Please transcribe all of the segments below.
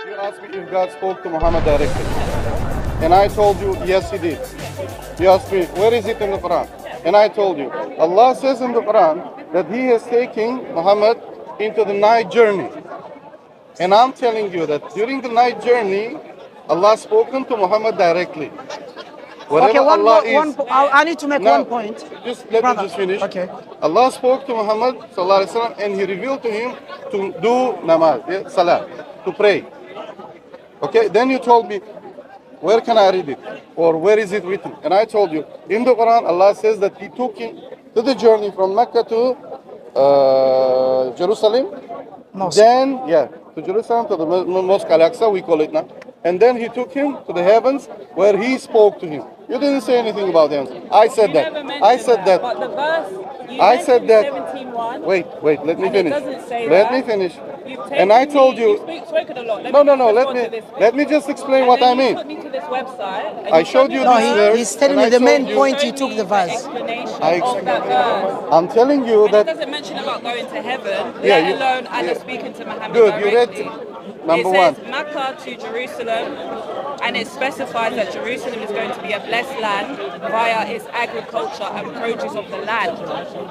You asked me if God spoke to Muhammad directly. And I told you, yes, he did. You asked me, where is it in the Quran? And I told you, Allah says in the Quran that he is taking Muhammad into the night journey. And I'm telling you that during the night journey, Allah spoken to Muhammad directly. Whatever Okay, Allah is. I need to make Now, one point. just let Brother, me just finish. okay. Allah spoke to Muhammad sallallahu alaihi wasallam and he revealed to him to do namaz, salah, to pray. Okay, then you told me, where can I read it? Or where is it written? And I told you, in the Quran, Allah says that he took him to the journey from Mecca to Jerusalem. Mosque. Then, to Jerusalem, to the Mosque Al-Aqsa, we call it now. And then he took him to the heavens where he spoke to him. You didn't say anything about him. I said that. I said that. But the verse, I said that. 17:1. Wait, let me And it finish. doesn't say Let that. me finish. You've And I taken told me- you. You've spoken a lot. No. respond to this Let me just explain And what then I you mean. put me to this website. and I showed you the No, this verse, verse. he's telling and you I the main told you- point. He showed took me the verse. explanation I of that verse. I'm telling you And it that. doesn't mention about going to heaven, Yeah, let you- alone Allah yeah. speaking to Muhammad Good, you read directly. number it says one. Mecca to Jerusalem, and it specifies that Jerusalem is going to be a blessed land via its agriculture and produce of the land.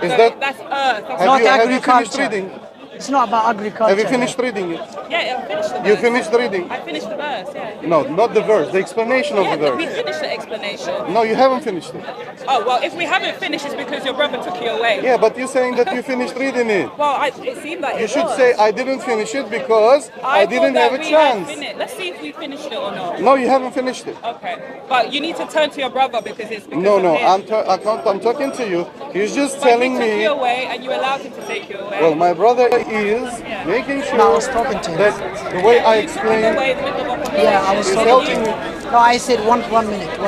Is So that- that's earth. That's Not Have you finished agriculture. reading? It's not about agriculture. Have you finished reading it? Yeah, I finished the verse. You finished reading? I finished the verse, yeah. No, not the verse. The explanation of Yeah, the we verse. finished the explanation. No, you haven't finished it. Oh, well, if we haven't finished, it's because your brother took you away. Yeah, but you're saying that you finished reading it. Well, it seemed like You it should was. say I didn't finish it because I thought didn't that have a we had chance. finished. Let's see if we finished it or not. No, you haven't finished it. Okay, but you need to turn to your brother because it's because No, of no, him. I'm talking to you. He's just But telling he took me. you away and you allowed him to take you away. Well, my brother is making sure No, I was talking to him. that the way I You took him explain away in the middle of a Yeah, I was is talking helping to me. him. No, I said one minute.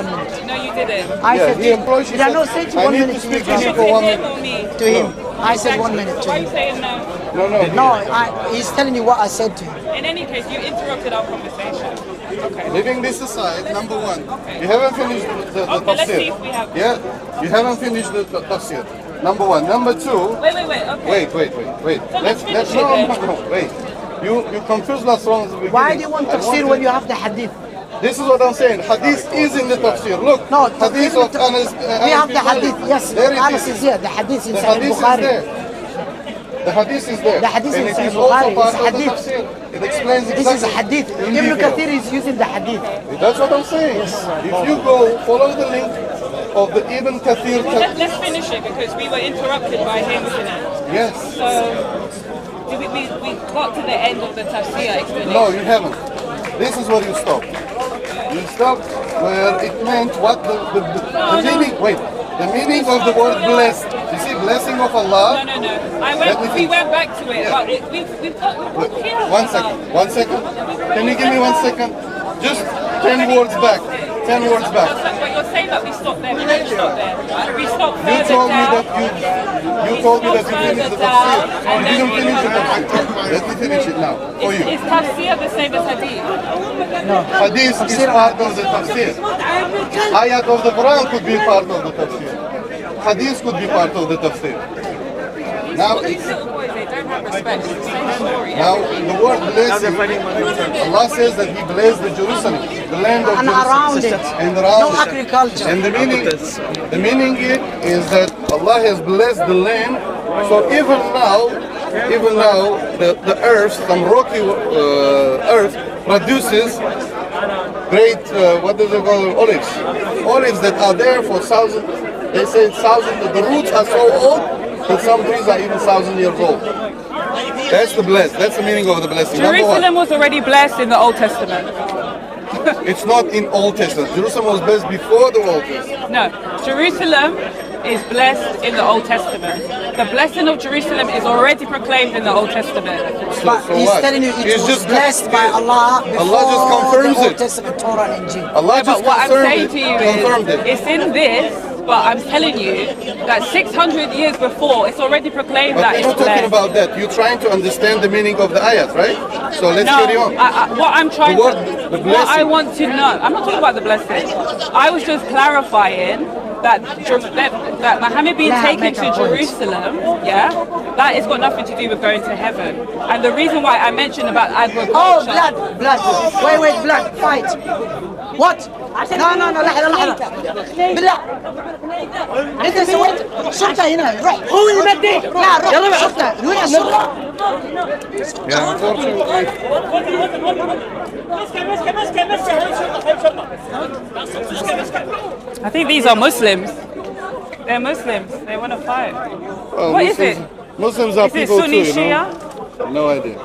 No, you didn't. I Yeah, said he to him, approached. did I not say to I 1 need minute to to you, speak to you Should brother? for 1 say him minute. or me? To him. I said 1 minute to Why are you him. saying no? No. He's telling you what I said to him. In any case, you interrupted our conversation. Okay. Leaving this aside, number one, you haven't finished the Okay, let's tafsir. see if we have. Yeah, you haven't finished the tafsir. Number one. Number two. Wait. Okay. Wait. So let's finish it no, then. wait. You confused us from the beginning. Why do you want I tafsir when you have the hadith? This is what I'm saying. Hadith is in the tafsir. Look, No, hadith of Anas. we have the hadith. Yes, There it Anas is. is here. The hadith in The Sahih hadith is Bukhari. there. The hadith is there. The hadith and in it Sahih is also Bukhari. part It's of the hadith. tafsir. It explains This exactly. is a hadith. in Ibn detail. Kathir is using the hadith. That's what I'm saying. If you go follow the link of the Ibn Kathir. Let's finish it because we were interrupted by him tonight. Yes. So we got to the end of the tafsir explanation. No, you haven't. This is where you stop. You stopped where it meant what the meaning. Wait, the meaning of the word blessed. You see, blessing of Allah. No. We finish. went back to it, Yeah. but we've got here. 1 second. 1 second. Can you give me 1 second? Just 10 words back. 10 words back. But you're saying that we stopped there. We didn't stop there. We stopped You further told me down. that you told me that you finished the tafsir. You didn't finish the tafsir. Let me finish it now for you. Is tafsir the same as hadith? Hadith is part of the tafsir. Ayat of the Quran could be part of the tafsir. Hadith could be part of the tafsir. Now, These little boys, they don't have respect. It's the same story. now the word blessing, Allah says that He blessed the Jerusalem, the land of And Jerusalem, around it. and around No it. agriculture. And the meaning is that Allah has blessed the land. So even now, the earth, some rocky earth, produces great, what do they call it? Olives. Olives that are there for thousands. They say thousands. The roots are so old that some trees are even 1,000 years old. That's the blessed. That's the meaning of the blessing. Number one. Jerusalem was already blessed in the Old Testament. It's not in Old Testament. Jerusalem was blessed before the Old Testament. No, Jerusalem is blessed in the Old Testament. The blessing of Jerusalem is already proclaimed in the Old Testament. But So he's what? telling you it He's was just blessed by Allah before Allah just confirms the Old it. Testament, Torah and Injil. Allah But just what I'm confirmed saying it. to you Confirmed is, it. it's in this, but I'm telling you that 600 years before, it's already proclaimed But that we're it's not talking blessed. about that. You're trying to understand the meaning of the ayat, right? So let's carry No, on. what I'm trying The word, to, the what I blessing. want to know, I'm not talking about the blessing. I was just clarifying that Muhammad being taken to Jerusalem, yeah, that has got nothing to do with going to heaven. And the reason why I mentioned about agriculture. Oh, blood. Wait, blood. Fight. What? No. لحظة. بالله. أنت سويت شرطة هنا. روح. هو اللي بدي. لا روح. شرطة. وين الشرطة؟ Yeah, unfortunately. I think these are Muslims. They're Muslims. They want to fight. Well, What is it? Muslims are Is it people Sunni too, you Shia? know? No idea.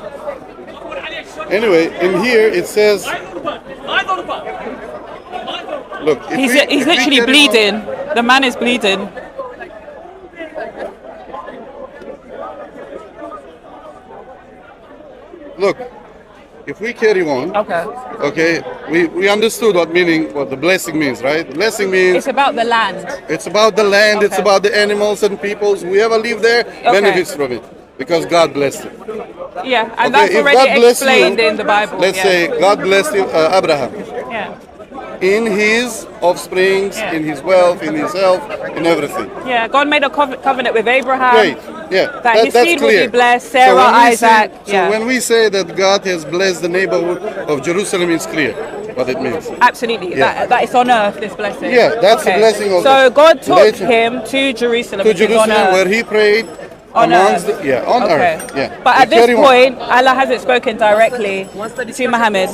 Anyway, in here it says, look, if He's we literally carry on- bleeding. The man is bleeding. Look, if we carry on, Okay. we understood what the blessing means, right? Blessing means It's about the land. it's about the land, it's Okay. about the animals and peoples. Whoever live there benefits from it because God blessed it. Yeah, and Okay, that's if already God bless explained you, in the Bible. Let's yeah. say God blessed Abraham Yeah. in his offsprings, Yeah. in his wealth, in his health, in everything. Yeah, God made a covenant with Abraham. Great. Yeah, That his that's seed will clear. be blessed, So Sarah, when we Isaac. so when we say that God has blessed the neighborhood of Jerusalem, it's clear what it means. Absolutely. Yeah. That is on earth, this blessing. Yeah, that's the blessing of So the- God took later- him to Jerusalem. To which is on Jerusalem, earth. where he prayed On amongst earth. on Okay. earth. Yeah. But We at this carry on. point, Allah hasn't spoken directly to Muhammad.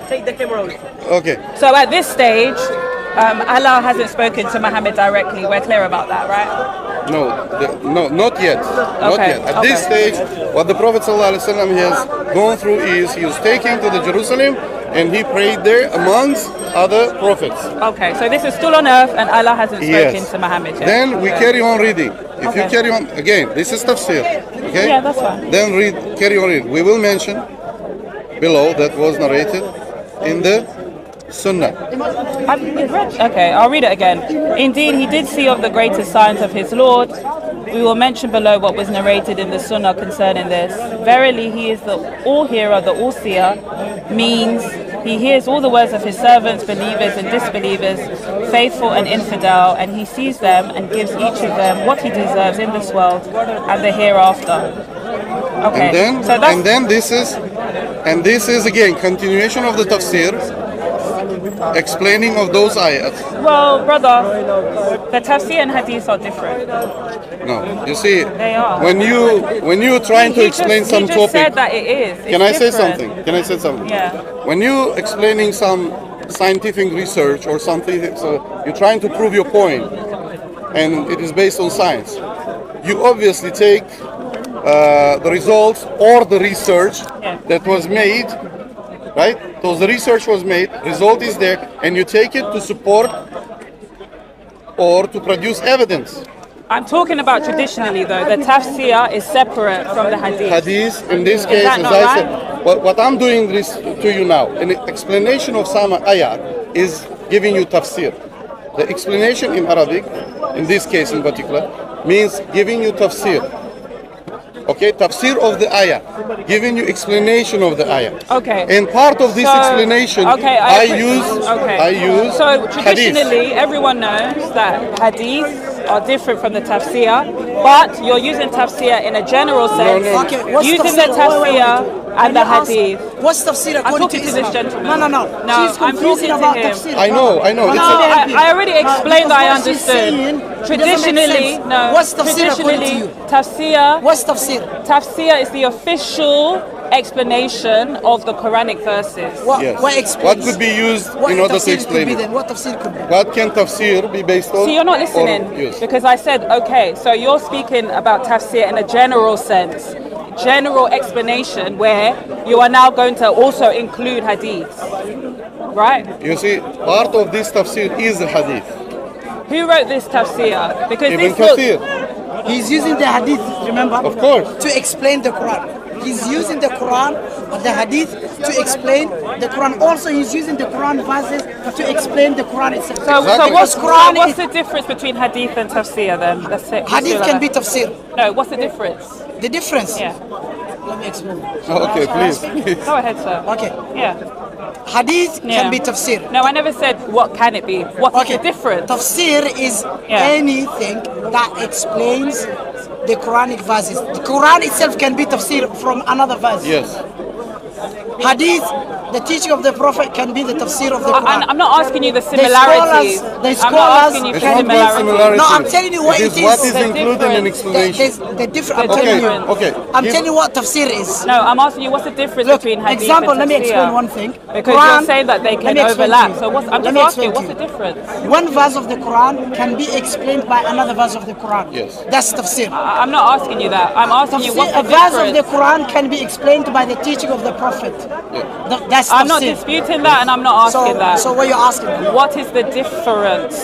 Take the camera away. Okay. So at this stage, Allah hasn't spoken to Muhammad directly. We're clear about that, right? No, not yet. Not Okay, yet. At this okay. stage, what the Prophet ﷺ has gone through is he was taken to the Jerusalem and he prayed there amongst other prophets. Okay, so this is still on earth and Allah hasn't spoken Yes. to Muhammad yet. Then we carry on reading. If you Okay. carry on, again, this is tafsir. Okay? Yeah, that's fine. Then carry on reading. We will mention below that was narrated in the Sunnah. Okay, I'll read it again. Indeed, he did see of the greatest signs of his Lord. We will mention below what was narrated in the Sunnah concerning this. Verily, he is the all-hearer, the all-seer, means he hears all the words of his servants, believers and disbelievers, faithful and infidel, and he sees them and gives each of them what he deserves in this world and the hereafter. Okay, And then this is again continuation of the tafsir, explaining of those ayats. well, brother, the tafsir and hadith are different. No, you see, They are. when you trying to explain some he just topic, said that it is. can I It's say different. something? Can I say something? Yeah. When you explaining some scientific research or something, so you're trying to prove your point, and it is based on science. You obviously take the results or the research Yeah. that was made, right? So the research was made, result is there, and you take it to support or to produce evidence. I'm talking about traditionally though. The tafsir is separate from the hadith. Hadith, in this case, that as not I right? said, what I'm doing this to you now, an explanation of some ayat is giving you tafsir. The explanation in Arabic, in this case in particular, means giving you tafsir. Okay, tafsir of the ayah, giving you explanation of the ayah. Okay. And part of this So- explanation, okay, I okay. use So hadith. traditionally, everyone knows that hadith are different from the tafsir, but you're using tafsir in a general sense, no. Okay, what's using the tafsir? Wait. tafsir and the hadith. What's tafsir according talking to this Islam? gentleman. No. No, She's I'm confusing talking to about him. tafsir. I know. No, It's I already explained that I Because what she's understood. saying doesn't Traditionally, make sense. no. What's tafsir according to Traditionally, you? tafsir. What's tafsir? Tafsir is the official explanation of the Quranic verses. What, yes. what explains? What could be used What in order to tafsir explain could be it? then? What tafsir could be? What can tafsir be based on? See, you're not or listening used? because I said, okay, so you're speaking about tafsir in a general sense, general explanation where you are now going to also include hadiths, right? You see, part of this tafsir is the hadith. Who wrote this tafsir? Because Ibn this book, Kathir, He's using the hadith, remember? of course. To explain the Quran. He's using the Quran, the hadith, to explain the Quran. Also, he's using the Quran verses to explain the Quran itself. so Exactly. what's, Quran what's is- the difference between hadith and tafsir then? Let's say, Hadith can be tafsir. No, what's the difference? The difference? Yeah. Let me explain. Okay, please. Go ahead, sir. Okay. Yeah. Hadith Yeah. can be tafsir. No, I never said what can it be. What is the difference? Tafsir is Yeah. anything that explains the Quranic verses. The Quran itself can be tafsir from another verse. Yes. Hadith, the teaching of the Prophet can be the tafsir of the Quran. I'm not asking you the similarities. The I'm not scholars asking you It's for not about similarities. similarity. No, I'm telling you what it it is. What is. is The included in difference. explanation? There's the different. I'm The telling you. difference. Okay. I'm Give- telling you what tafsir is. No, I'm asking you what's the difference Look, between hadith example. and Let me tafsir? explain one thing. Because Quran- you're saying that they let can me explain overlap. to you. So what's, I'm Let just me asking, explain what's to the you. difference? One verse of the Quran can be explained by another verse of the Quran. Yes. That's tafsir. I'm not asking you that. I'm asking you what's A the verse of the difference. Quran can be explained by the teaching of the Prophet. That's I'm not tafsir. disputing that, and I'm not asking So, that. so what you're asking? What is the difference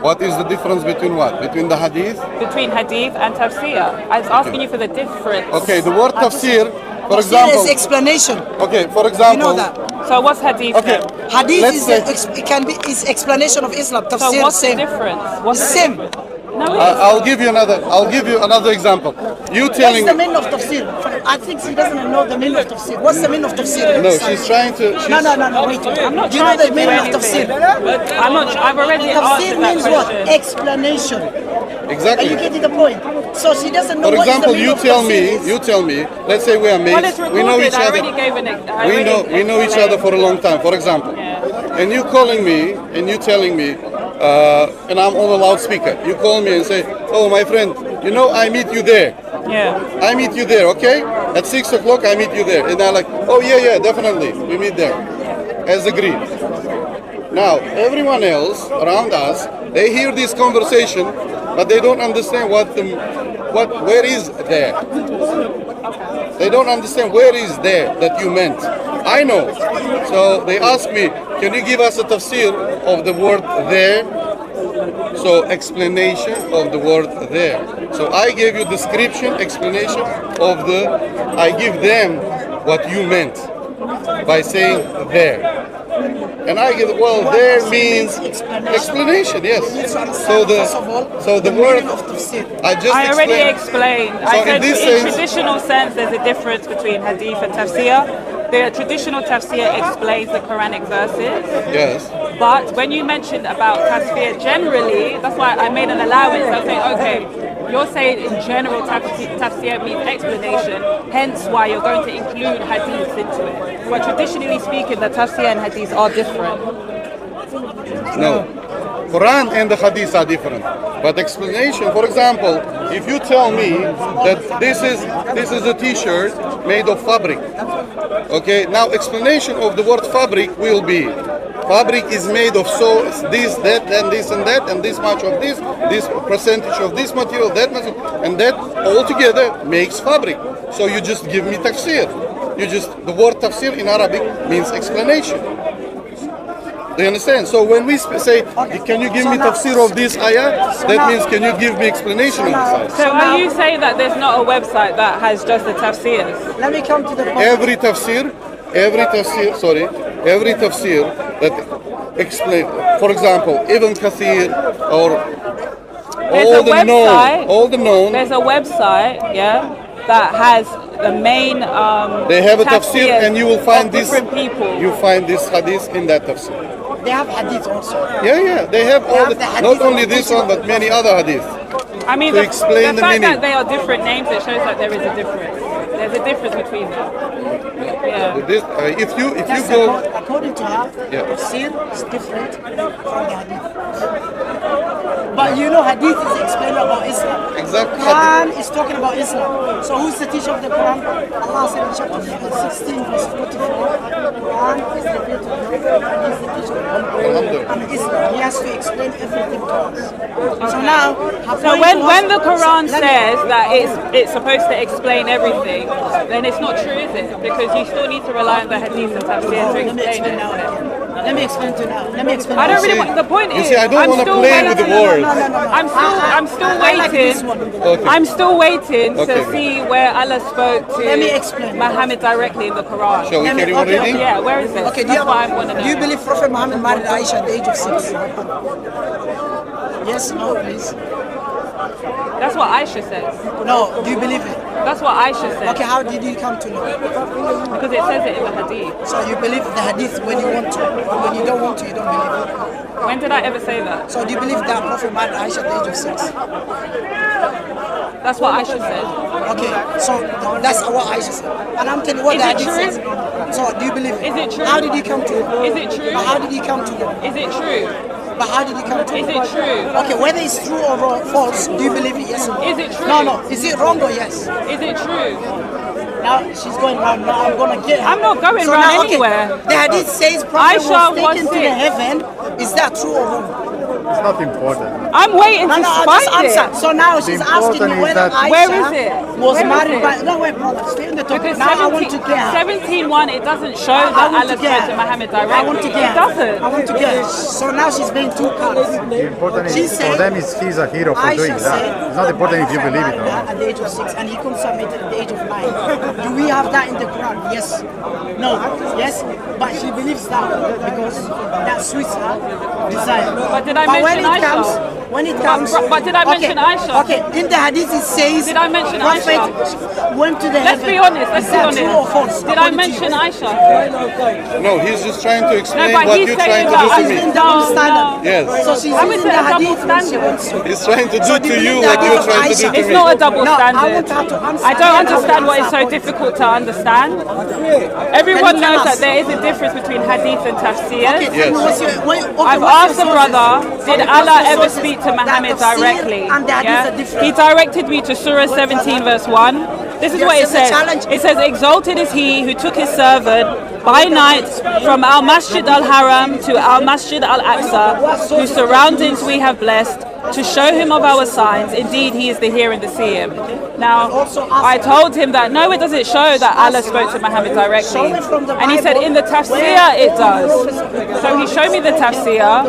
What is the difference between what? Between the hadith? between hadith and tafsir? I was asking you for the difference. Okay, the word tafsir, for Tafsir example. is explanation. Okay, for You example. know that. So what's hadith Okay. then? Hadith Let's is say- it can be is explanation of Islam. So Tafsir what's the same. difference? What's the Same. difference? No, I'll give you another example. You What's telling the meaning of tafsir? I think she doesn't know the meaning of tafsir. What's the meaning of tafsir? No, she's trying to. No, wait. I'm not Do you know trying the to do meaning of anything. tafsir? I'm not. I've already Tafsir answered that means what? question. Explanation. Are Exactly. you getting the point? So she doesn't know For what is the example, meaning you of tell tafsir me. is. You tell me. Let's say we are Well, mates. it's recorded. We know each I other. already gave an. We know each other for a long time. For example, and you calling me and you telling me, and I'm on a loudspeaker. You call me and say, "Oh, my friend, you know I meet you there. Yeah. I meet you there, okay? At 6 o'clock I meet you there." And I'm like, "Oh yeah, definitely, we meet there, as agreed." Now everyone else around us, they hear this conversation, but they don't understand where is there. They don't understand where is there that you meant. I know. So they ask me, "Can you give us a tafsir of the word there?" So explanation of the word there. So I gave you description, explanation of I give them what you meant by saying there. And I give, well, there means explanation, yes. So the word, I just I already explained. explained. So I in said this in sense- traditional sense, there's a difference between hadith and tafsir. The traditional tafsir explains the Quranic verses. Yes. But when you mentioned about tafsir generally, that's why I made an allowance. I was saying, okay, you're saying in general tafsir means explanation, hence why you're going to include hadith into it. But traditionally speaking, the tafsir and hadith are different. No. Quran and the hadith are different. But explanation, for example, if you tell me that this is a t-shirt made of fabric. Okay, now explanation of the word fabric will be fabric is made of this, that, and this and that, and this much of this percentage of this material, that much, and that all together makes fabric. So you just give me tafsir. The word tafsir in Arabic means explanation. Do you understand? So when we say, "Can you give me tafsir of this ayah?" That means, "Can you give me explanation of this ayah?" So are you saying that there's not a website that has just the tafsirs? Let me come to the point. Every tafsir that explain, for example, Ibn Kathir or all the known, There's a website, yeah, that has the main. they have a tafsir, tafsirs and you will find of this. different people. You find this hadith in that tafsir. They have hadith also. Yeah, they have all have the hadith not only of this the one, but many other hadith. I mean, to the explain the fact meaning. that they are different names, it shows that there is a difference. There's a difference between them. Yeah. This, if you That's go, according to her, Yeah. tafsir is different from the hadith. But you know, hadith is explaining about Islam. Exactly. Quran is talking about Islam. So who's the teacher of the Quran? Allah said in chapter 16, verse 44, Quran is revealed to the Prophet, and he's the teacher Alhamdulillah. and Islam. He has to explain everything to us. So now, her So point was- when the Quran Let me- says that it's supposed to explain everything, then it's not true, is it? Because you still need to rely on the hadith and tafsir to Let me explain explain it. now. Let me explain to you now. Let me explain. I don't now. really want. The point You is, see, I don't I'm wanna still play with the waiting. words. I'm still I like waiting. this one. Okay. I'm still waiting Okay. to see where Allah spoke to Let me explain. Muhammad directly in the Quran. shall we carry on Okay, reading? Yeah, where is it? Okay, That's what I want to know. do you believe Prophet Muhammad married Aisha at the age of 6? Yes, no, please. That's what Aisha says. No, do you believe it? That's what Aisha says. Okay, how did you come to know? Because it says it in the hadith. So you believe the hadith when you want to. When you don't want to, you don't believe it. When did I ever say that? So do you believe that Prophet married Aisha at the age of 6? That's what Aisha said. Okay, so that's what Aisha said. And I'm telling you what Is the it hadith true? says. So do you believe it? Is it true? How did you come to it? Is it true? But how did you come to it? Is it true? But how did you come to it? Is it true? Okay, whether it's true or false, do you believe it? Yes or no? Is it true? No, no. Is it wrong or yes? Is it true? Now she's going round. Now I'm gonna get her. I'm not going So round now, okay, anywhere. The hadith says Prophet Aisha was was taken to sick. the heaven. Is that true or wrong? It's not important. I'm waiting No, to no, I'll find just answer. it. So now she's asking important me is whether that- Aisha Where is it? was Where is married it? by. No, wait, brother. Stay in the topic. Because Now I want to get her. 17:1, it doesn't show I that want Allah to get spoke her. to Muhammad directly. I want to get It her. doesn't. I want to get her. So now she's being too close. The important She is said- for them is he's a hero for doing Aisha that. said, It's not important if you believe it or that not. at the age of 6 and he consummated at the age of 9. Do we have that in the Quran? Yes. No. Yes. But she believes that because that suits her desire. But did I when mention it Aisha? comes, when it comes, But did I mention Aisha? Okay. In the hadith it says. Did I mention Prophet went to the Let's heaven. be honest, let's Is be that true or honest. false? Did I According to mention you? Aisha? No, he's just trying to explain but what he's you're saying trying to that do She's to in me. double No, standard. no. Yes. So she's How is using it the a double hadith when she standard? wants to. He's trying to So do do to you you believe what that you're is trying to do Aisha? to It's me. not a double No, I standard. want her to answer. I don't Yeah, understand why it's so answer. difficult to understand. Everyone Can you tell knows us? that there is a difference between hadith and tafsir. Okay, tell me Yes. what's your, I've what's asked the your brother, sources? did Okay, Allah what's your ever sources? speak to That Muhammad tafsir directly? And the hadith are He different. directed me to Surah 17 verse 1. This is Yes, what it there's a says. challenge. It says, exalted is he who took his servant by night from Al Masjid Al Haram to Al Masjid Al Aqsa, whose surroundings we have blessed, to show him of our signs. Indeed, he is the hear and the seer. Now, I told him that no, it doesn't show that Allah spoke to Muhammad directly. And he said, in the tafsir it does. So he showed me the tafsir.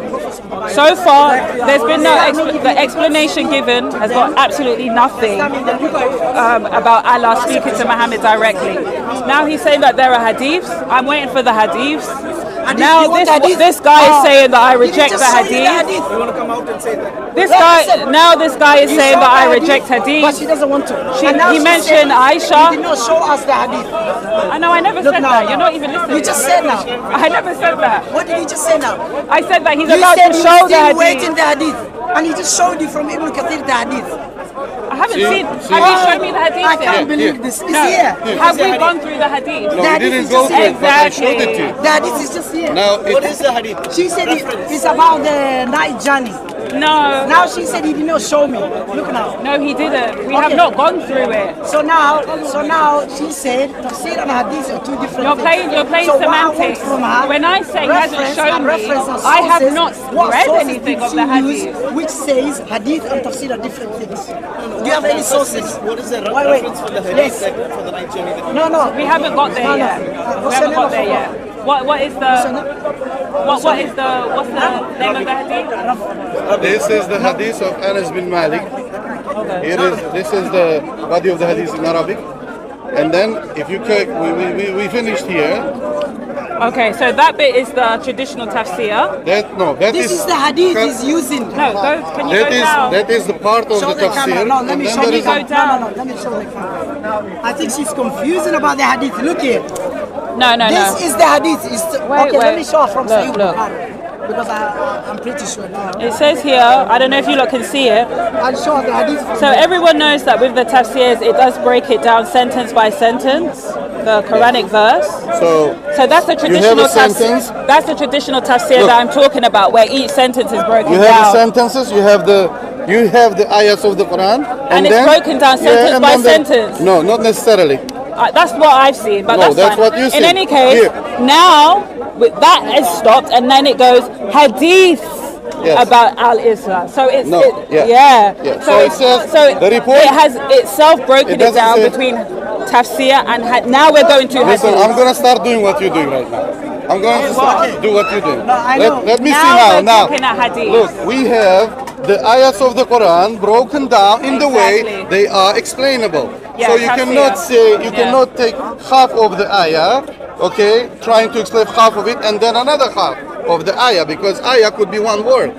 So far, there's been no the explanation given has got absolutely nothing about Allah speaking to Muhammad directly. Now he's saying that there are hadiths. I'm waiting for the hadiths. Now this guy is saying that I reject the hadith. You want to come out and say that? This guy is saying that I reject But she hadith. doesn't want to. She- And now he she mentioned said, Aisha. He did not show us the hadith. I know I never Look said now, that. now. You're not even listening. You just said now. I never said that. What did he just say now? I said that he's You about said to he's show the still waiting hadith. the hadith. And he just showed you from Ibn Kathir the hadith. I haven't See? seen. See? Have you shown me the hadith? I can't yet? believe Yeah. this. It's No. here. Have we gone through the hadith? No, That we is didn't just go through it, but I showed it to you. The hadith is just here. Now, What is the hadith? She said it's about the night journey. No. Now she said he did not show me. Look now. No, he didn't. We have Okay. not gone through it. So now she said tafsir and hadith are two different You're playing so what I want semantics. from her, When I say he hasn't reference shown and me, reference and I have sources, not what read sources anything did of she the use hadith. which says hadith and tafsir are different things. Do you have any sources? What is the Wait. reference for the hadith Yes. that for the night journey? That No. We haven't got there No, no. yet. What's We the haven't name got of there the yet. What's the name of the hadith? this is the hadith of Anas bin Malik. This is the body of the hadith in Arabic. And then, if you check, we finished here. Okay, so that bit is the traditional tafsir. That This is the hadith he's using. No, can you go down? that is the part of Show the the camera. tafsir. No, let and me then show there you. is go a- down. No, let me show the camera. I think she's confusing about the hadith. Look here. No. This is the hadith. Okay, let me show her from Look, Sahih look. Bukhari. Because I'm pretty sure now. It says here, I don't know if you lot can see it. I'll show her the hadith. from So there. everyone knows that with the tafsirs, it does break it down sentence by sentence, the Quranic verse. So, So that's the traditional sentence. tafsir. That's the traditional tafsir that I'm talking about, where each sentence is broken you have down. the sentences, you have the ayats of the Quran. And it's broken down sentence and by then sentence. No, not necessarily. That's what I've seen, but No, that's that's fine. what you In see. any case, Here. now that is stopped, and then it goes hadith Yes. about al-Isra. So it's No, yeah. yeah. So it says the report- it has itself broken it doesn't down say- between tafsir and now we're going to Listen, hadith. I'm gonna start doing what you're doing right now. I'm going to start do what you're doing. No, I know. Let me Now see we're now. looking at hadith. Look, we have the ayats of the Quran broken down in the way Exactly. they are explainable. Yeah, so you tafsir. cannot say, you Yeah. cannot take half of the ayah, okay, trying to explain half of it, and then another half of the ayah, because ayah could be one word.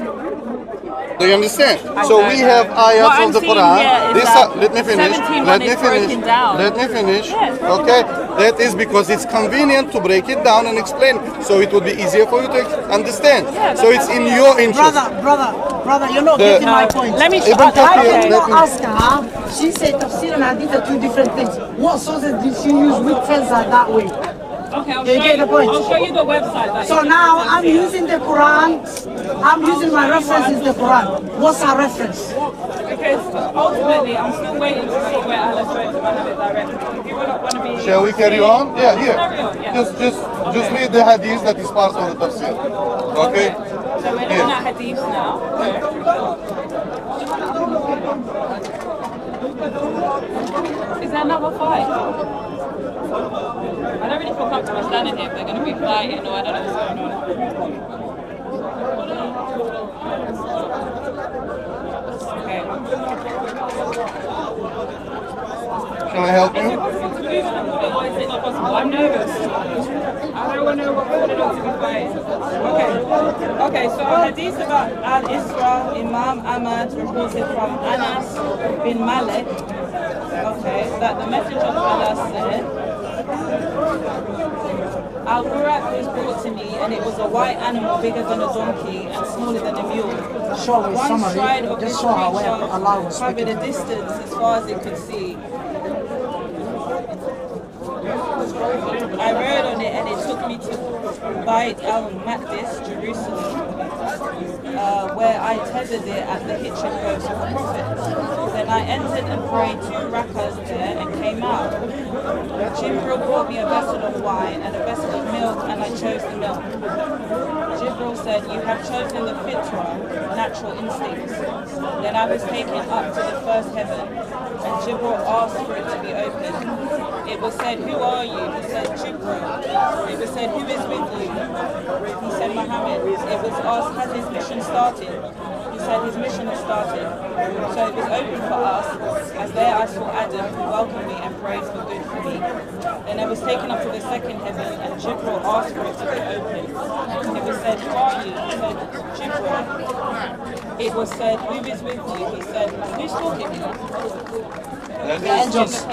Do you understand? I So don't we know. have ayats What of I'm the seeing Quran. here is This, that let me finish. 17 Let one me is finish. broken down. Let me finish. Yeah, it's broken Okay? That is because it's convenient to break it down and explain, so it would be easier for you to understand. Yeah, So it's in your interest. Brother, you're not getting my point. Let me Ibn okay. Kathir, I did let not me- ask her. She said tafsir and hadith are two different things. What sources did she use? Which friends are that way? Okay, I'll Do you show get you. the point? I'll show you the website. That So is now represents I'm here. using the Quran. I'm using my reference is the Quran. What's our reference? Because ultimately, I'm still waiting to see where Allah spoke to Muhammad directly. If you would want to be, Shall we carry on? Yeah, here. Carry on, yeah. Just read the hadith that is part of the tafsir. Okay? So we're looking at hadiths now. Is there another fight? I don't really feel comfortable standing here if they're going to be fighting or I don't know what's going on. Okay. Shall I help Is it you? possible to move them or is it not possible? I'm nervous. I don't know what we're going to be fighting. Okay, so hadith about Al-Isra, Imam Ahmad reported from Anas bin Malik, okay, that the Messenger of Allah said, Al-Burak was brought to me and it was a white animal bigger than a donkey and smaller than a mule. Show me One summary. stride of this Just show her where creature Allah was covered speaking. a distance as far as it could see. I rode on it and it took me to Bait al-Maqdis, Jerusalem, where I tethered it at the hitching post of the Prophet. Then I entered and prayed 2 rakas there and came out. Jibril brought me a vessel of wine and a vessel of milk and I chose the milk. Jibril said, you have chosen the fitra, natural instincts. Then I was taken up to the first heaven and Jibril asked for it to be opened. It was said, who are you? He said, Jibril. It was said, who is with you? He said, Mohammed. It was asked, has his mission started? He said, his mission has started. So it was open for us, as there I saw Adam, who welcomed me and prayed for good for me. Then I was taken up to the second heaven, and Jibril asked for it to be opened. It was said, who are you? He said, Jibril. It was said, who is with you? He said, who's talking? The angels.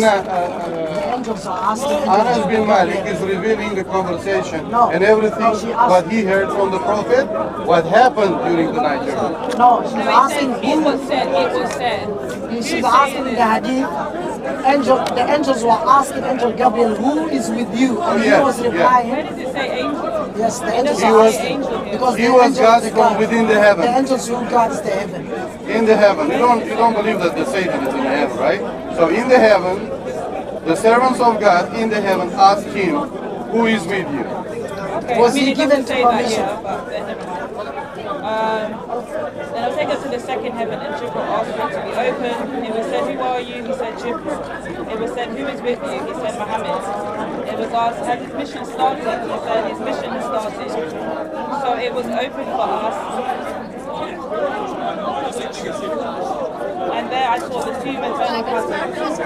Angels are asking. Anas bin Malik is revealing the conversation No. and everything, No, she asked- what he heard from the Prophet, what happened during the night journey. No, she's No, asking it was said, it was said. She's asking the hadith. The angels were asking Angel Gabriel, who is with you? And he yes, was yes. Where replying, does it say angel? yes, the angels He are was- asking. Angel. Because He the was angels, judged the from God- within the heaven. The angels who guards the heaven. In the heaven. You don't believe that the Satan is in the heaven, right? So in the heaven, the servants of God in the heaven ask him, who is with you? Okay, Was I mean, he it doesn't given say that, permission? yeah, but then never mind. Then I'll take us to the second heaven and Jibril asked for it to be open. It was said, who are you? He said, Jibril. It was said, who is with you? He said, Mohammed. It was asked, has his mission started? He said, his mission has started. So it was open for us. And there I saw the 2 maternal cousins,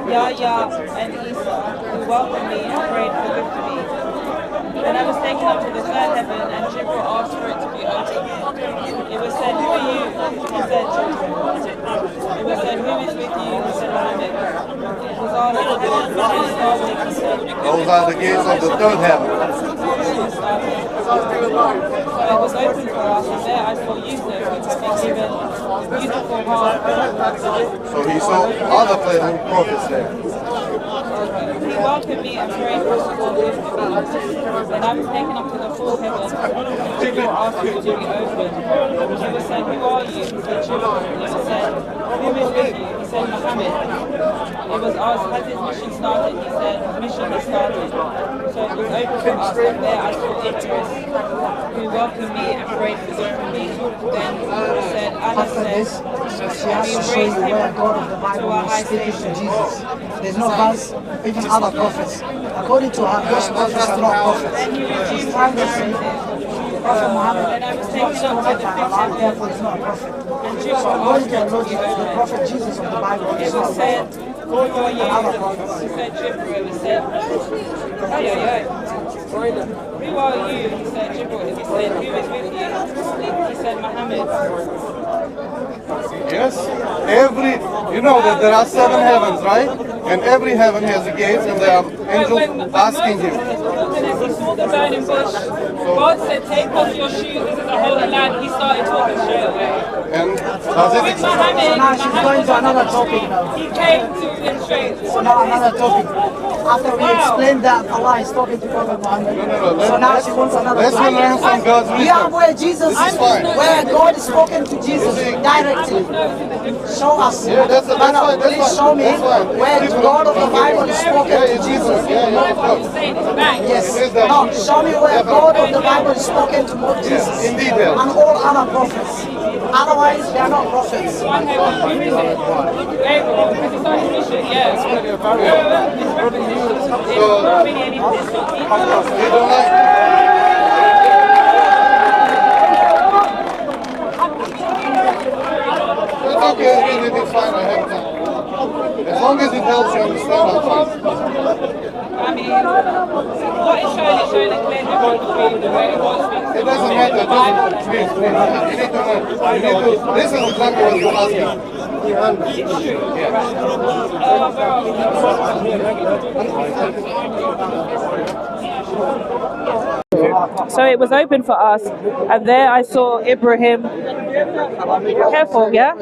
Yahya and Isa, who welcomed me and prayed for good for me. Then I was taken up to the 3rd heaven and Jibril asked for it to be opened. It was said, who are you? He said, Jibril. It was said, who is with you? He said, Mohammed. It was asked, has his mission started? He said, Those are the gates of the 3rd heaven. so it was open for us, and there I saw Yusuf, who had been given beautiful heart. So he saw other prophets there. He welcomed me and prayed for good for me. Then I was taken up to the 4th heaven, and Jibril asked me to be opened. He was said, who are you? He said, Jibril. It was said, who is with you? He said, Mohammed. It was asked, has his mission started? He said, his mission has started. So it was open for us, and there I saw Idris, who welcomed me and prayed for good for me. Then it said, Allah After said, this, she has to show you where God of the Bible was speaking to Jesus. There's no verse, even other prophets. According to her, those prophets are not prophets. She's trying to say, Prophet Muhammad is not spoken by Allah, therefore he's not a prophet. So according to her logic, the prophet Jesus of the Bible is not a said, prophet. who are you? Other prophets. He said, Jibril. He said, Who are you? He said, Jibril. He said, who is with you? He said, Mohammed. Yes, you know that there are 7 heavens, right? And every heaven has a gate, and there are angels asking him. He saw the burning bush. God said, take off your shoes. This is a holy land. He started talking straight away. And does it With Mohammed, Now she's going to another topic now. he came to demonstrate. So now another topic. After we explained that Allah is talking to Prophet Muhammad. So now she wants another let's topic. learn from God's Yeah, wisdom. where Jesus, This is fine. where God is spoken to Jesus directly. Show us. Yeah, that's fine, that's Please fine. show me That's fine. where the God of the Bible is spoken to Jesus. Yes. No, show me where God of the Bible is spoken to Jesus. In detail. And all other prophets. Otherwise, they are not prophets. You don't like It's okay, read it, it's fine, I have time. As long as it helps you understand, I'm fine. I mean, what is showing is showing a clear difference between the way it was. It doesn't matter, just please, you need to learn. You need to, this is exactly what you're asking. So it was open for us, and there I saw Ibrahim. Careful, yeah?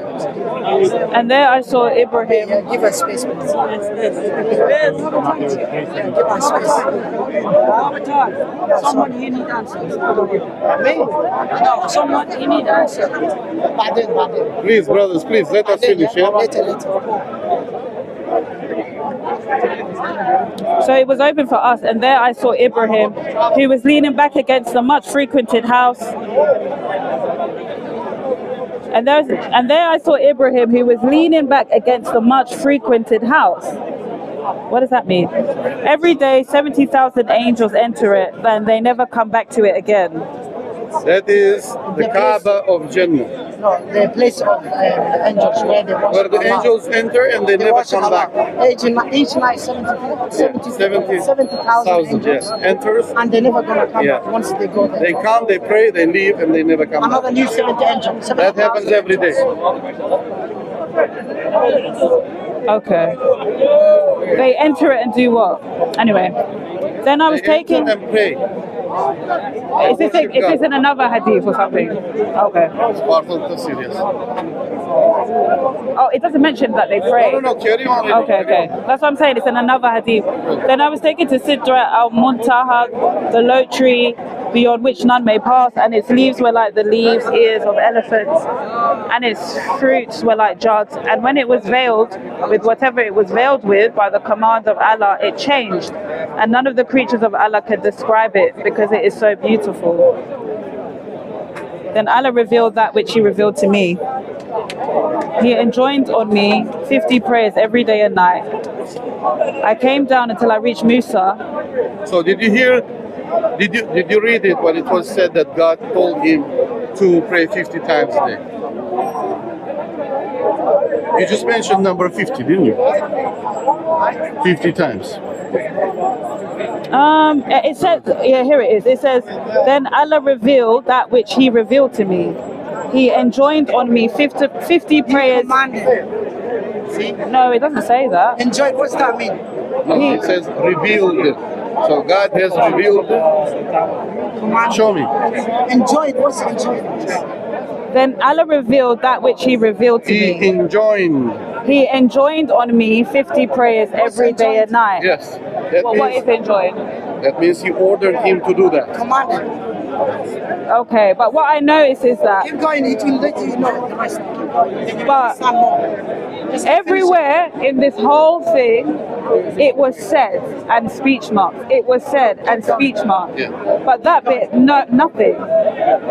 And there I saw Ibrahim. Give us space, please. Give us space. Someone here need answers. Me? No, someone here need answers. Badin. Please, brothers, please, let us finish, yeah? Later. So it was open for us, and there I saw Ibrahim, who was leaning back against the much frequented house. And there I saw Ibrahim, who was leaning back against the much frequented house. What does that mean? Every day, 70,000 angels enter it, and they never come back to it again. That is the Kaaba of Jannah, No, the place of angels where they worship where the Allah. angels enter and they never worship come back. Allah. Each night 70,000 70,000, angels. yes, enters. And they're never going to come Yeah. back once they go there. They come, they pray, they leave, and they never come back. Another new 70 angels. That happens every day. Okay. They enter it and do what? Anyway. Then I was They enter taking... and pray. Is this in another hadith or something? Okay. It's part of the series. Oh, it doesn't mention that they pray. No, carry on. Okay. That's what I'm saying. It's in another hadith. Then I was taken to Sidra al-Muntaha, the lote tree beyond which none may pass, and its leaves were like the ears of elephants, and its fruits were like jugs. And when it was veiled with whatever it was veiled with by the command of Allah, it changed. And none of the creatures of Allah could describe it because it is so beautiful. Then Allah revealed that which He revealed to me. He enjoined on me 50 prayers every day and night. I came down until I reached Musa. So did you hear? Did you read it when it was said that God told him to pray 50 times a day? You just mentioned number 50, didn't you? 50 times. It says, yeah, here it is. It says, then Allah revealed that which He revealed to me. He enjoined on me 50 prayers. No, it doesn't say that. Enjoy, what's that mean? No, it says revealed. So God has revealed. Show me. Enjoy, what's enjoy? Then Allah revealed that which He revealed to He me. enjoined. He enjoined on me 50 prayers every day and night. Yes. What is enjoined? That means He ordered him to do that. Commanded. Okay, but what I notice is that Keep going, it will let you know the rest. But Some more. Just everywhere in this whole thing, it was said and speech marks. It was said and speech marks. Yeah. But that bit, no, nothing.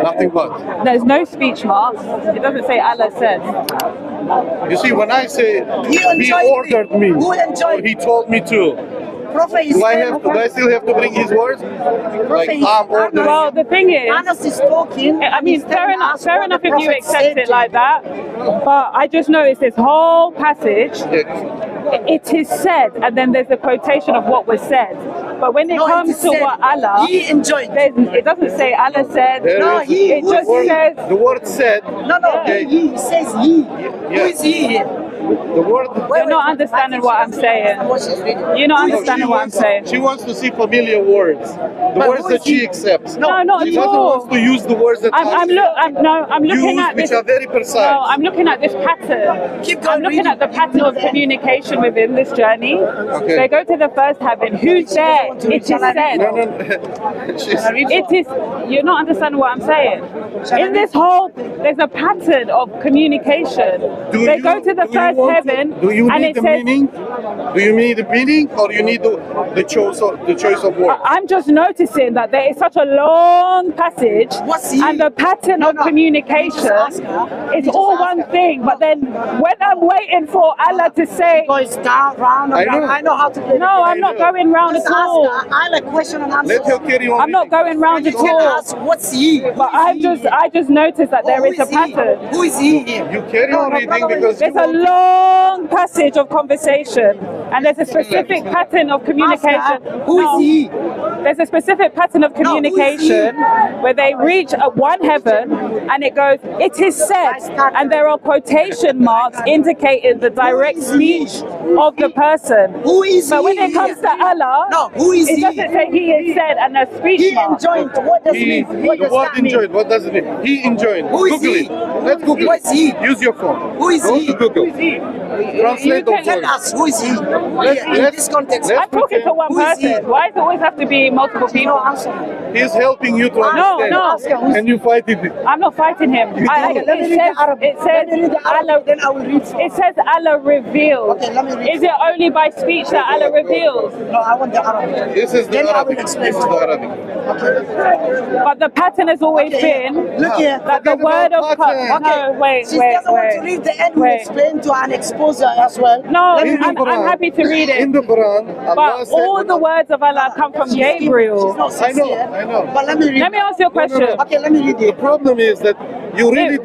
Nothing but. There's no speech marks. It doesn't say Allah said. You see, when I say He enjoined ordered me, Who enjoined or He told me to, Prophet is do I still have to bring His words? Like I'm ordering. Well, the thing is, Anas is talking. I mean, fair enough if you Prophet accept said it to like you. that. But I just noticed this whole passage, Yeah. it is said, and then there's a quotation of what was said. But when it No, comes it to said what Allah, he enjoyed. it doesn't say Allah said. There No, is- he- It just word- says. the word said. No, Okay. he says he. Who Yeah. is he here? The word. You're not understanding what I'm saying. What she's reading. You're not Who is understanding he? what I'm saying. She wants to see familiar words. The But words who that is she he? accepts. No, not She at doesn't all. want to use the words that I'm looking use, at which this. are very precise. No, I'm looking at this pattern. Keep I'm going looking at the reading. pattern of communication within this journey. Okay. They go to the first heaven. Who's there? It is said. No. She's, It is. You're not understanding what I'm saying. In this whole, there's a pattern of communication. They go to the first heaven, do you and need it the says. meaning? Do you need the meaning, or you need the choice of words? I'm just noticing that there is such a long passage, What's he? and the pattern of communication is all one thing. But then, when I'm waiting for Allah to say, Goes down, round, and I know. round. I know how to play. no, I'm not going round Just at ask all. her. I like question and answer. Let her carry on. I'm not reading. going round at You can all. ask, what's he? But I just noticed that there is a pattern. Who is he here? You carry on reading because There's a long passage of conversation, and there's a specific pattern of communication. Who is he? There's a specific pattern of No, who is communication where they reach one heaven, and it goes, "It is said," and there are quotation marks indicating the direct speech of the person. Who is But when he it comes to here? Allah, No, who is it he? doesn't say He is said and a speech He mark. enjoyed. What does it he, mean? What the does word that mean? enjoyed. What does it mean? He enjoyed. Who is Google he? it. Let's Google Who it. is he? Use your phone. Who is Go he? to Google. Translate the Tell word. us, who is he? In let's- this context. let's- I'm talking to one Who is he? person. Why does it always have to be multiple No, people? answer. He's helping you to understand. no. And you fight it. I'm not fighting him. You do. Let me read the Arabic. It Let me read the says Allah. Arabic, then I will read. It says Allah reveals. Okay, let me read. Is it only by speech that Allah reveals? No, I want the Arabic. This is the Then I will Arabic. explain. This is the Arabic. But the pattern has always been Look here. that the Forget word of about God. pattern. No, wait, She wait, doesn't want to wait. read the end. We'll Wait. explain to her and expose her as well. No, Let me In the I'm Quran- happy to read In it. the Quran, Allah But said, all the words of Allah come from She's Gabriel. not sincere. I know. But let me read. Let me ask you a question. Okay, let me read the it. problem is that you really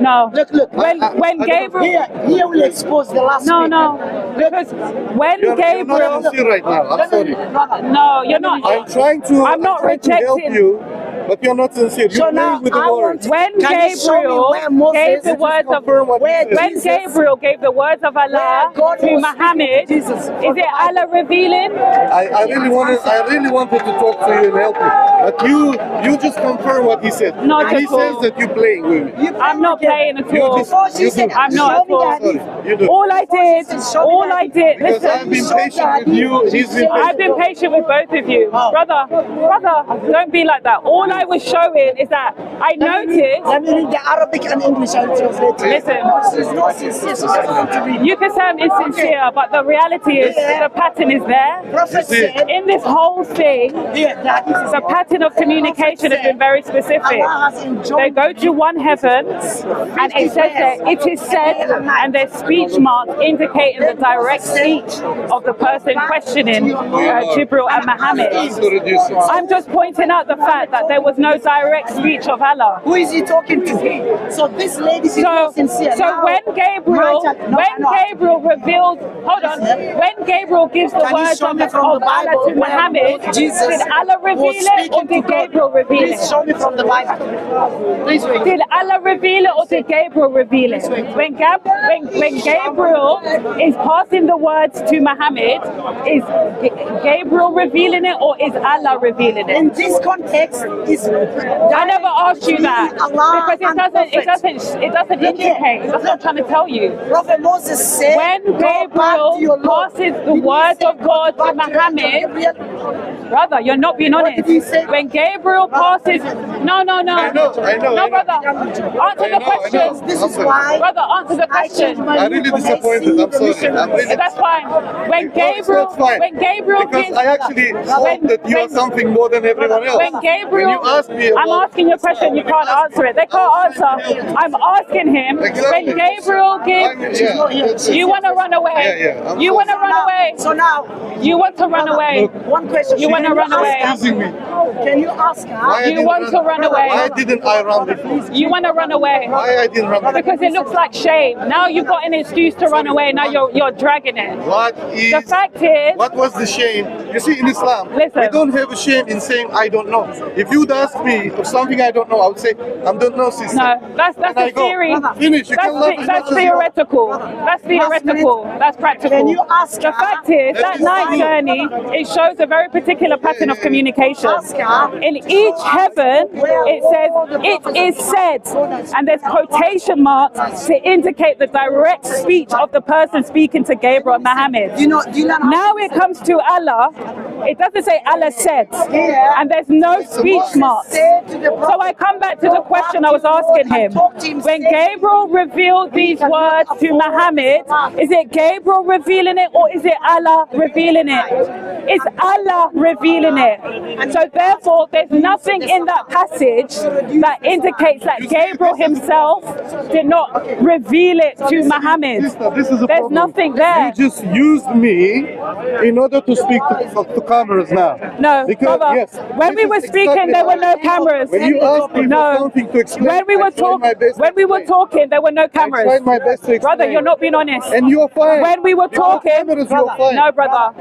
No. Look. When I don't- Gabriel. Here will expose the last No, week. no. Because when you're not Gabriel. sincere right now. I'm sorry. No, you're not. I'm trying to. I'm not trying to help rejecting. you, but you're not sincere. You So play now with the I words. want- When Can you show me Gabriel where Moses gave the just words of confirm what he where said. when Jesus- Gabriel gave the words of Allah Where God to was Muhammad, speaking to Jesus is from the it Allah revealing? I really wanted to talk to you and help you, but you just confirm what he said. Not and he at all. says that you're playing with me. I'm not playing at You all. just- Before she you said, do. I'm not show at me all. the hadith. Sorry, you do. All I did, Because I've been listen, patient with you. He's been I've patient. been patient with both of you. Brother, don't be like that. All I was showing is that I noticed, Let me read the Arabic and English. I'll translate it. listen, She's not sincere. She's not going to read. you can say I'm insincere, but the reality is the pattern is there. Prophet see. said, In this whole thing, here, the hadith is the pattern of communication has been very specific. Allah has enjoined They go to one heaven, and it says that it is said, and there's speech marks indicating the direct speech of the person questioning Jibril and Muhammad. To reduce it. I'm just pointing out the fact that there was no direct speech of Allah. Who is he talking to? So this lady is So, not sincere. so Now, when Gabriel, my child- no, when no. Gabriel revealed, hold on, when Gabriel gives the Can you words show of me from the Allah Bible to where Muhammad, Jesus did Allah reveal was it or speaking did to God? Gabriel reveal Please it? show me from the Bible. Please wait. Did Allah reveal it or did Gabriel reveal it? When Gabriel is passing the words to Muhammad, is Gabriel revealing it or is Allah revealing it? In this context, is I never asked you that because it doesn't indicate. That's what I'm trying to tell you. Prophet Moses said, When "Go back Gabriel to your Lord." passes the Did he words say, of God "Go to back Muhammad," Gabriel? brother, you're not being What honest. did he say? When Gabriel passes, no. I know. No, brother, answer the question. This is why Brother, answer the I change question. my I'm really when I disappointed. see I'm the sorry. mission. I'm really. That's fine. When Gabriel, That's fine. when Gabriel Because gives, I actually hope that you are something more than everyone else. when Gabriel, When you ask me I'm about, asking you a question, you can't answer it. They can't answer. I'm asking him. Exactly. When Gabriel gives, you want to run away. Yeah. I'm You want to So run now- away. So now, You want to run away. one question. You wanna Can run ask away. her? Excusing me. Can you ask her? Why I You didn't want to run away. Why didn't I run before? You want to run away. Why I didn't run before? Because it looks like shame. Now you've got an excuse to run away. Now you're dragging it. What is? The fact is, What was the shame? You see, in Islam, Listen. we don't have a shame in saying I don't know. If you'd ask me of something I don't know, I would say I don't know, sister. no, that's And I a go, theory. finish. You can love as That's much as you want. theoretical. That's theoretical. That's practical. Can you ask The her? fact is, Let that me night see. journey, it shows a very particular pattern of communication. Ask her. In each heaven, it says, "It is said," and there's quotation marks to indicate the direct speech of the person speaking to Gabriel and Muhammad. Do you know how Now it comes to Allah, it doesn't say Allah said, Yeah. and there's no speech marks. said to the So I come back to the question I was asking him. When Gabriel revealed these words to Muhammad, is it Gabriel revealing it or is it Allah revealing it? It's Allah revealing it. So therefore, there's nothing in that passage that indicates that Gabriel himself did not reveal it to Muhammad. Sister, this is a There's problem. nothing there. You just used me in order to speak to cameras now. No, Because, brother. yes, When we this were is speaking, exactly there were no why- cameras. When you asked me No. for something to explain, When we were I tried my best to explain. talking, there were no I cameras. tried my best to explain. Brother, you're not being honest. And you're fine. When we were Because talking, cameras, you're fine. no, brother,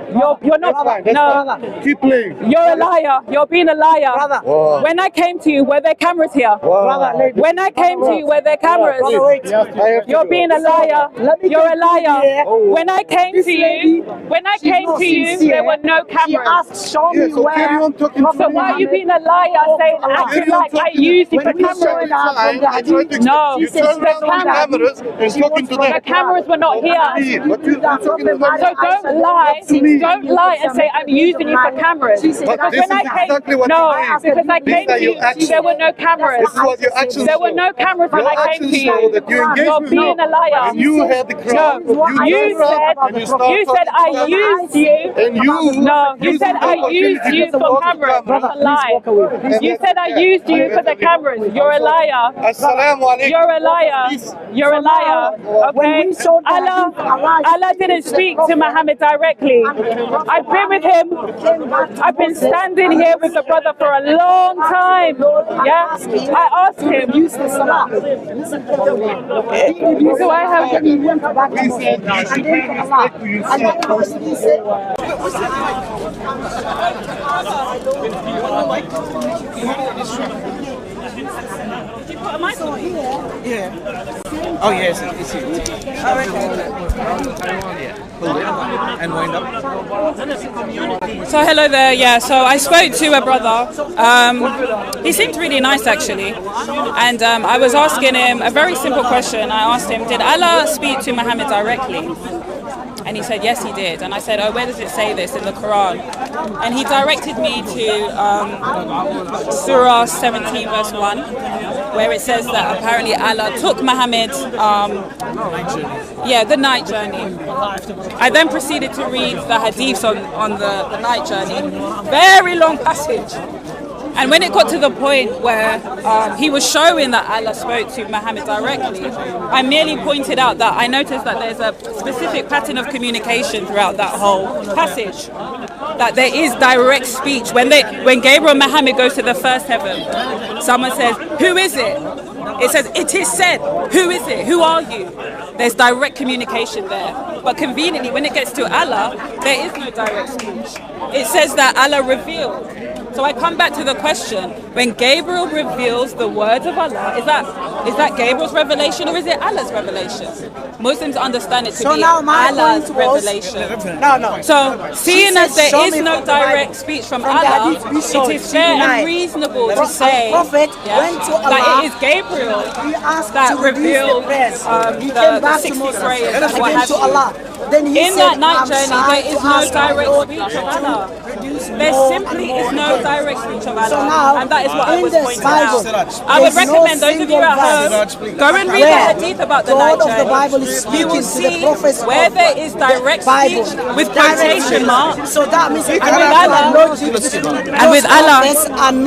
you're not. That's fine. That's No, fine. Keep playing. you're a liar. You're being a liar. Wow. When I came to you, were there cameras here? Wow. When I came to you, were there cameras? I have to You're go. being a liar. You're a liar. When I came to you, there were no She cameras. asked, show Yeah, me so carry where. on talking to So me. why are you being a liar, saying acting like I used you for When you said cameras? it's fine, I tried to explain. No. You She said turned around the on cameras- cameras and talking to them. The cameras were not here. But you're talking to them. So don't lie. Don't lie and say I'm using you for cameras. But Because this when I is came, exactly what no, you did. because I These came are to your you, actions. there were no cameras. This is what your actions There were show. no cameras when Your I came actions to show you. that you engaged You're with being me. a liar. And you had the crowd. No, you turned around said and you started you said talking I to them. used you. And you No, you used said the I opportunity used you to for talk to cameras. cameras. That's a lie. You said I used you for the cameras. You're a liar. Assalamu alaikum. You're a liar. You're a liar. Okay? Allah didn't speak to Muhammad directly. I've been with him. I've been standing here with the brother for a long time. Yeah? I asked him. Do I have Oh yes, it's here. Hold it and wind up. So hello there, yeah, so I spoke to a brother, he seemed really nice actually, and I was asking him a very simple question. I asked him, did Allah speak to Muhammad directly? And he said, yes, he did. And I said, oh, where does it say this in the Quran? And he directed me to Surah 17 verse 1, where it says that apparently Allah took Muhammad, the night journey. I then proceeded to read the hadiths on the night journey. Very long passage. And when it got to the point where he was showing that Allah spoke to Muhammad directly, I merely pointed out that I noticed that there's a specific pattern of communication throughout that whole passage. That there is direct speech. When Gabriel and Muhammad goes to the first heaven, someone says, who is it? It says, it is said, who is it? Who are you? There's direct communication there. But conveniently, when it gets to Allah, there is no direct speech. It says that Allah revealed. So I come back to the question, when Gabriel reveals the words of Allah, is that Gabriel's revelation or is it Allah's revelation? Muslims understand it to be Allah's revelation. So seeing as there is no direct speech from Allah, it is fair and reasonable to say that it is Gabriel that revealed the 60 prayers and what have you. In that night journey, there is no direct speech of Allah. There simply is no direct speech of Allah, and that is what I was pointing out. I would recommend those of you at home, go and read the hadith about the night journey. You will see where there is direct speech with quotation marks, So that means and with Allah,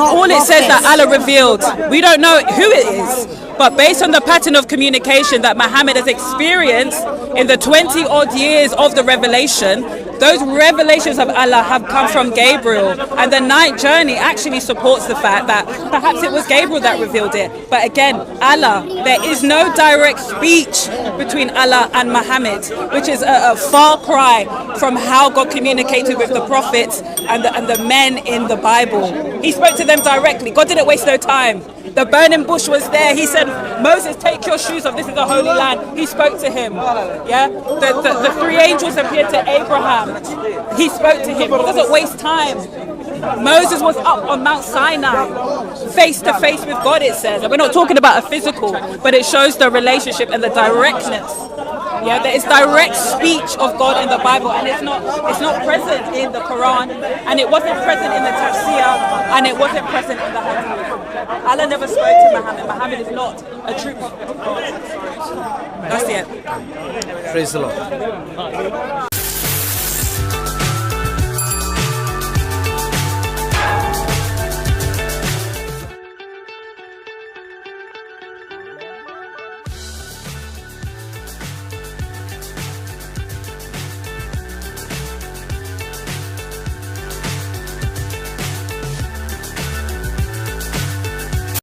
all it says that Allah revealed. We don't know who it is, but based on the pattern of communication that Muhammad has experienced in the 20 odd years of the revelation, Those revelations of Allah have come from Gabriel, and the night journey actually supports the fact that perhaps it was Gabriel that revealed it. But again, Allah, there is no direct speech between Allah and Muhammad, which is a far cry from how God communicated with the prophets and the men in the Bible. He spoke to them directly. God didn't waste no time. The burning bush was there. He said, Moses, take your shoes off. This is a holy land. He spoke to him. Yeah. The three angels appeared to Abraham. He spoke to him. He doesn't waste time. Moses was up on Mount Sinai, face to face with God, it says. And we're not talking about a physical, but it shows the relationship and the directness. Yeah, there is direct speech of God in the Bible, and it's not present in the Quran, and it wasn't present in the Tafsir, and it wasn't present in the Hadith. Allah never spoke to Muhammad. Muhammad is not a true prophet of God. That's it. Praise the Lord.